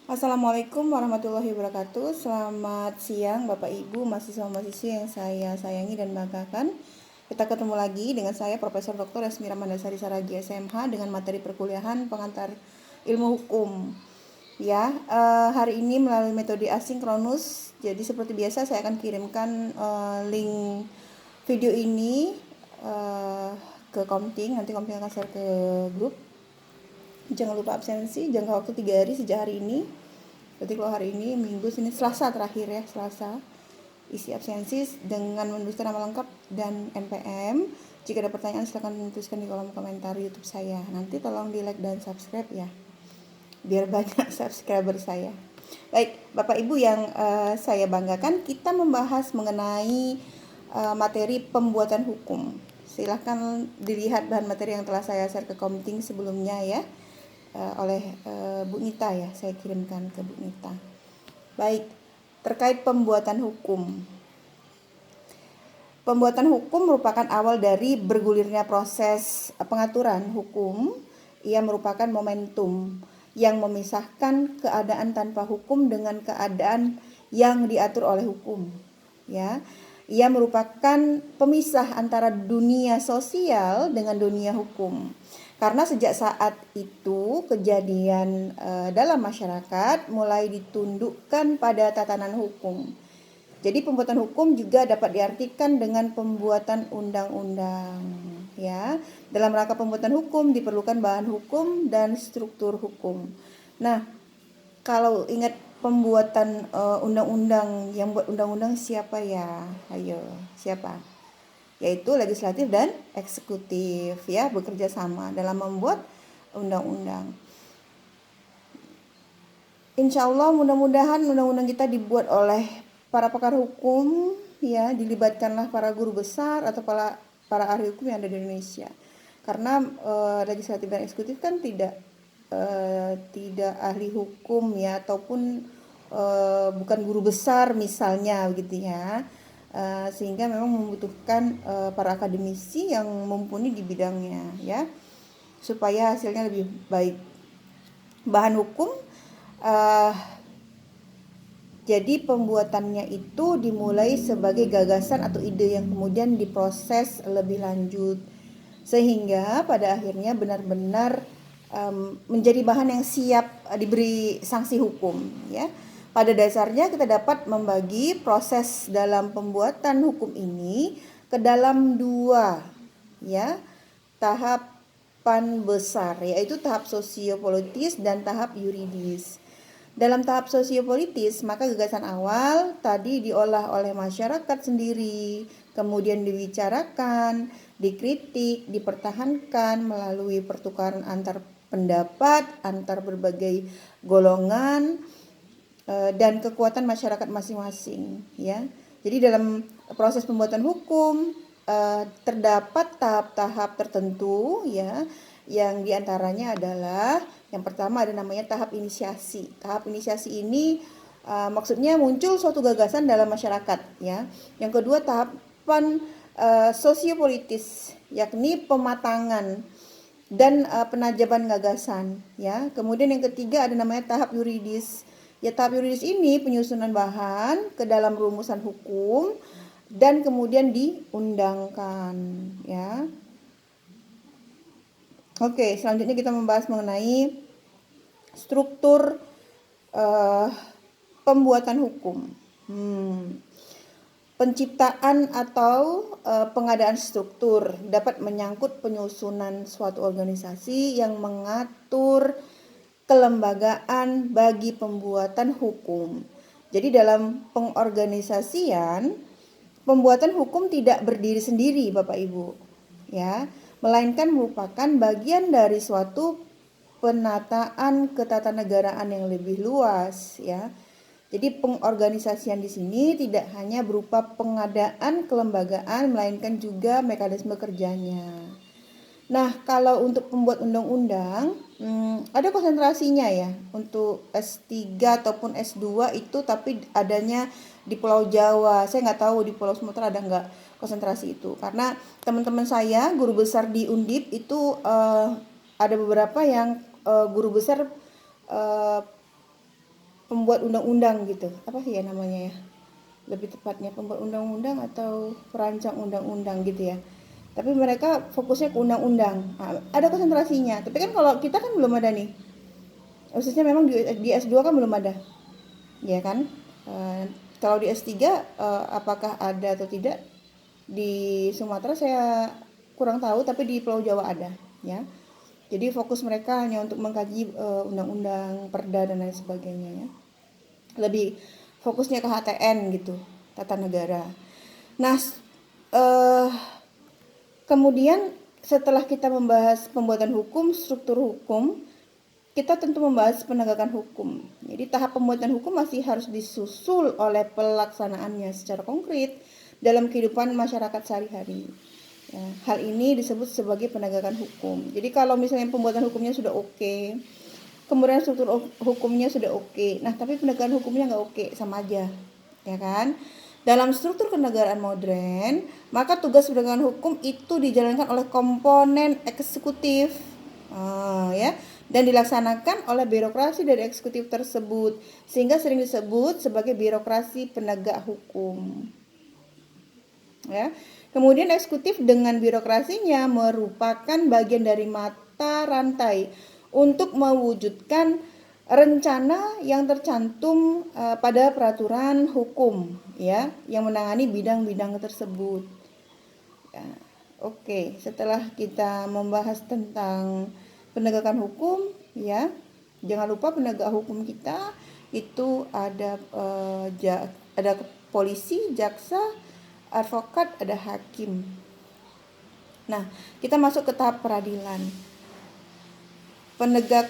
Assalamualaikum warahmatullahi wabarakatuh. Selamat siang Bapak Ibu mahasiswa-mahasiswi yang saya sayangi dan banggakan. Kita ketemu lagi dengan saya Profesor Dr. Esmira Mandasari Saragi SMH dengan materi perkuliahan pengantar ilmu hukum. Ya, hari ini melalui metode asinkronus. Jadi seperti biasa saya akan kirimkan link video ini ke Komting. Nanti Komting akan share ke grup. Jangan lupa absensi, jangka waktu 3 hari sejak hari ini. Berarti kalau hari ini Minggu, Senin, Selasa terakhir ya, Selasa. Isi absensi dengan menuliskan nama lengkap dan NPM. Jika ada pertanyaan silahkan tuliskan di kolom komentar YouTube saya. Nanti tolong di like dan subscribe ya, biar banyak subscriber saya. Baik, Bapak Ibu yang saya banggakan, kita membahas mengenai materi pembuatan hukum. Silahkan dilihat bahan materi yang telah saya share ke Komting sebelumnya ya, oleh Bu Nita ya, saya kirimkan ke Bu Nita. Baik, terkait pembuatan hukum. Pembuatan hukum merupakan awal dari bergulirnya proses pengaturan hukum. Ia merupakan momentum yang memisahkan keadaan tanpa hukum dengan keadaan yang diatur oleh hukum. Ya, ia merupakan pemisah antara dunia sosial dengan dunia hukum. Karena sejak saat itu kejadian dalam masyarakat mulai ditundukkan pada tatanan hukum. Jadi pembuatan hukum juga dapat diartikan dengan pembuatan undang-undang. Ya, dalam rangka pembuatan hukum diperlukan bahan hukum dan struktur hukum. Nah, kalau ingat pembuatan undang-undang, yang buat undang-undang siapa ya? Ayo, siapa? Yaitu legislatif dan eksekutif ya, bekerja sama dalam membuat undang-undang. Insya Allah mudah-mudahan undang-undang kita dibuat oleh para pakar hukum ya, dilibatkanlah para guru besar atau para ahli hukum yang ada di Indonesia. Karena legislatif dan eksekutif kan tidak ahli hukum ya, ataupun bukan guru besar misalnya begitu ya. Sehingga memang membutuhkan para akademisi yang mumpuni di bidangnya ya, supaya hasilnya lebih baik. Bahan hukum jadi pembuatannya itu dimulai sebagai gagasan atau ide yang kemudian diproses lebih lanjut sehingga pada akhirnya benar-benar menjadi bahan yang siap diberi sanksi hukum ya. Pada dasarnya kita dapat membagi proses dalam pembuatan hukum ini ke dalam dua ya, tahapan besar, yaitu tahap sosiopolitis dan tahap yuridis. Dalam tahap sosiopolitis, maka gagasan awal tadi diolah oleh masyarakat sendiri, kemudian dibicarakan, dikritik, dipertahankan melalui pertukaran antar pendapat, antar berbagai golongan dan kekuatan masyarakat masing-masing ya. Jadi dalam proses pembuatan hukum terdapat tahap-tahap tertentu ya, yang diantaranya adalah yang pertama ada namanya tahap inisiasi. Tahap inisiasi ini maksudnya muncul suatu gagasan dalam masyarakat ya. Yang kedua tahapan sosiopolitis, yakni pematangan dan penajaban gagasan ya. Kemudian yang ketiga ada namanya tahap yuridis. Ya, tahap yuridis ini penyusunan bahan ke dalam rumusan hukum dan kemudian diundangkan ya. Oke, selanjutnya kita membahas mengenai struktur pembuatan hukum. Penciptaan atau pengadaan struktur dapat menyangkut penyusunan suatu organisasi yang mengatur kelembagaan bagi pembuatan hukum. Jadi dalam pengorganisasian, pembuatan hukum tidak berdiri sendiri Bapak Ibu ya, melainkan merupakan bagian dari suatu penataan ketatanegaraan yang lebih luas ya. Jadi pengorganisasian di sini tidak hanya berupa pengadaan kelembagaan, melainkan juga mekanisme kerjanya. Nah, kalau untuk pembuat undang-undang ada konsentrasinya ya. Untuk S3 ataupun S2 itu tapi adanya di Pulau Jawa. Saya nggak tahu di Pulau Sumatera ada nggak konsentrasi itu. Karena teman-teman saya guru besar di Undip itu ada beberapa yang guru besar pembuat undang-undang gitu. Apa sih ya namanya ya? Lebih tepatnya pembuat undang-undang atau perancang undang-undang gitu ya. Tapi mereka fokusnya ke undang-undang. Nah, ada konsentrasinya. Tapi kan kalau kita kan belum ada nih. Khususnya memang di S2 kan belum ada. Ya kan? Kalau di S3 apakah ada atau tidak? Di Sumatera saya kurang tahu, tapi di Pulau Jawa ada, ya. Jadi fokus mereka hanya untuk mengkaji undang-undang, perda dan lain sebagainya, ya. Lebih fokusnya ke HTN gitu, tata negara. Nah, eh, kemudian setelah kita membahas pembuatan hukum, struktur hukum, kita tentu membahas penegakan hukum. Jadi tahap pembuatan hukum masih harus disusul oleh pelaksanaannya secara konkret dalam kehidupan masyarakat sehari-hari. Ya, hal ini disebut sebagai penegakan hukum. Jadi kalau misalnya pembuatan hukumnya sudah oke, kemudian struktur hukumnya sudah oke, nah tapi penegakan hukumnya nggak oke, sama aja, ya kan? Dalam struktur kenegaraan modern, maka tugas penegakan hukum itu dijalankan oleh komponen eksekutif, ya, dan dilaksanakan oleh birokrasi dari eksekutif tersebut, sehingga sering disebut sebagai birokrasi penegak hukum. Ya. Kemudian eksekutif dengan birokrasinya merupakan bagian dari mata rantai untuk mewujudkan rencana yang tercantum pada peraturan hukum, ya, yang menangani bidang-bidang tersebut. Ya. Oke, setelah kita membahas tentang penegakan hukum, ya, jangan lupa penegak hukum kita itu ada ada polisi, jaksa, advokat, ada hakim. Nah, kita masuk ke tahap peradilan.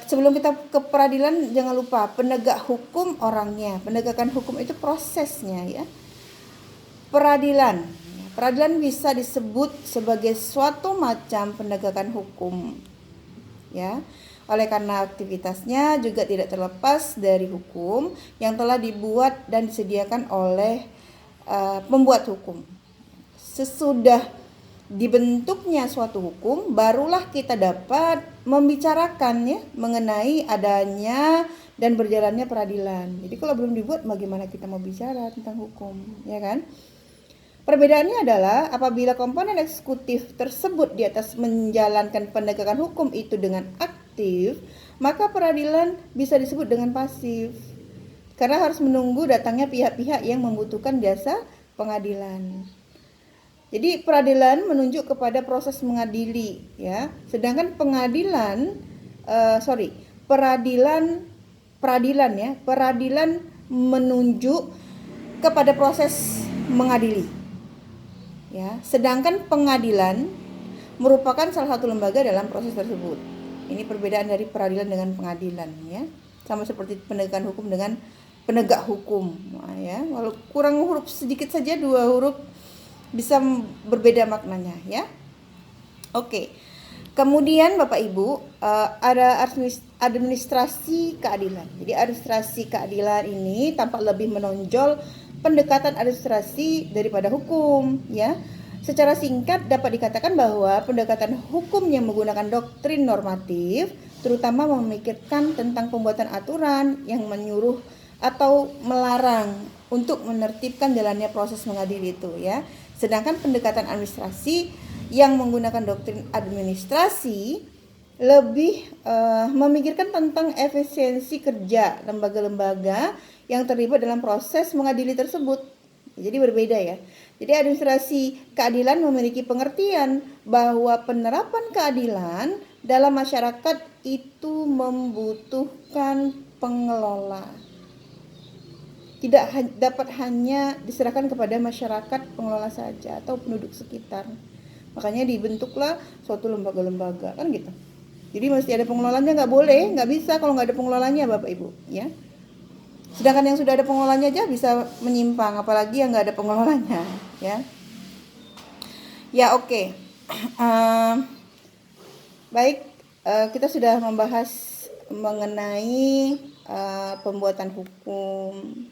Sebelum kita ke peradilan, jangan lupa penegak hukum orangnya, penegakan hukum itu prosesnya, ya. Peradilan bisa disebut sebagai suatu macam penegakan hukum, ya. Oleh karena aktivitasnya juga tidak terlepas dari hukum yang telah dibuat dan disediakan oleh pembuat hukum. Sesudah dibentuknya suatu hukum, barulah kita dapat membicarakan, ya, mengenai adanya dan berjalannya peradilan. Jadi kalau belum dibuat, bagaimana kita mau bicara tentang hukum, ya kan? Perbedaannya adalah apabila komponen eksekutif tersebut di atas menjalankan penegakan hukum itu dengan aktif, maka peradilan bisa disebut dengan pasif. Karena harus menunggu datangnya pihak-pihak yang membutuhkan jasa pengadilan. Jadi peradilan menunjuk kepada proses mengadili, ya. Sedangkan peradilan menunjuk kepada proses mengadili. Ya, sedangkan pengadilan merupakan salah satu lembaga dalam proses tersebut. Ini perbedaan dari peradilan dengan pengadilan, ya. Sama seperti penegakan hukum dengan penegak hukum, nah, ya. Walau kurang huruf sedikit saja, 2 huruf bisa berbeda maknanya, ya. Oke. Kemudian Bapak Ibu, ada administrasi keadilan. Jadi administrasi keadilan ini tampak lebih menonjol pendekatan administrasi daripada hukum, ya. Secara singkat dapat dikatakan bahwa pendekatan hukum yang menggunakan doktrin normatif terutama memikirkan tentang pembuatan aturan yang menyuruh atau melarang untuk menertibkan jalannya proses mengadili itu, ya. Sedangkan pendekatan administrasi yang menggunakan doktrin administrasi lebih memikirkan tentang efisiensi kerja lembaga-lembaga yang terlibat dalam proses mengadili tersebut. Jadi berbeda, ya. Jadi administrasi keadilan memiliki pengertian bahwa penerapan keadilan dalam masyarakat itu membutuhkan pengelola. Tidak dapat hanya diserahkan kepada masyarakat pengelola saja atau penduduk sekitar. Makanya dibentuklah suatu lembaga-lembaga, kan gitu. Jadi mesti ada pengelolanya, nggak bisa kalau nggak ada pengelolanya, Bapak Ibu, ya. Sedangkan yang sudah ada pengelolanya aja bisa menyimpang, apalagi yang nggak ada pengelolanya, ya. Ya, oke. Baik, kita sudah membahas mengenai pembuatan hukum,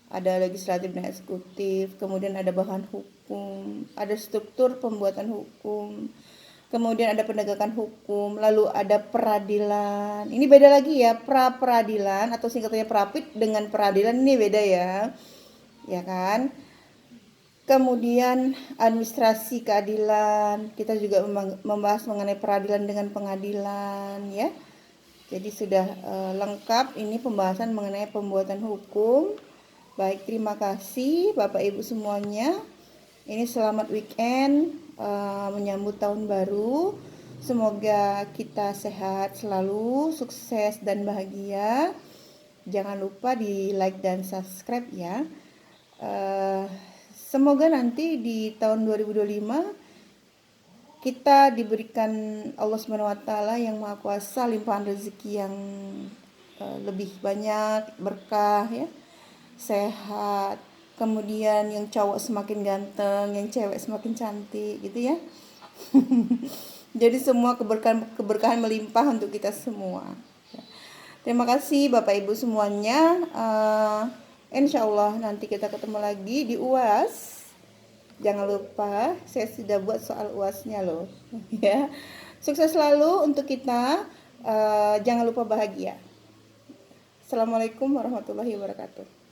ada legislatif dan eksekutif, kemudian ada bahan hukum, ada struktur pembuatan hukum. kemudian ada penegakan hukum, lalu ada peradilan. Ini beda lagi ya, pra-peradilan atau singkatannya Prapit dengan peradilan ini beda ya. Ya kan? Kemudian administrasi keadilan, kita juga membahas mengenai peradilan dengan pengadilan ya. Jadi sudah lengkap ini pembahasan mengenai pembuatan hukum. Baik, terima kasih Bapak Ibu semuanya. Ini selamat weekend, menyambut tahun baru. Semoga kita sehat selalu, sukses dan bahagia. Jangan lupa di like dan subscribe ya. Semoga nanti di tahun 2025 kita diberikan Allah Subhanahu wa taala yang Maha Kuasa limpahan rezeki yang lebih banyak, berkah ya, sehat. Kemudian yang cowok semakin ganteng, yang cewek semakin cantik gitu ya. Jadi semua keberkahan melimpah untuk kita semua. Terima kasih Bapak Ibu semuanya. Insya Allah nanti kita ketemu lagi di UAS. Jangan lupa saya sudah buat soal UASnya loh. Ya, sukses selalu untuk kita. Jangan lupa bahagia. Assalamualaikum warahmatullahi wabarakatuh.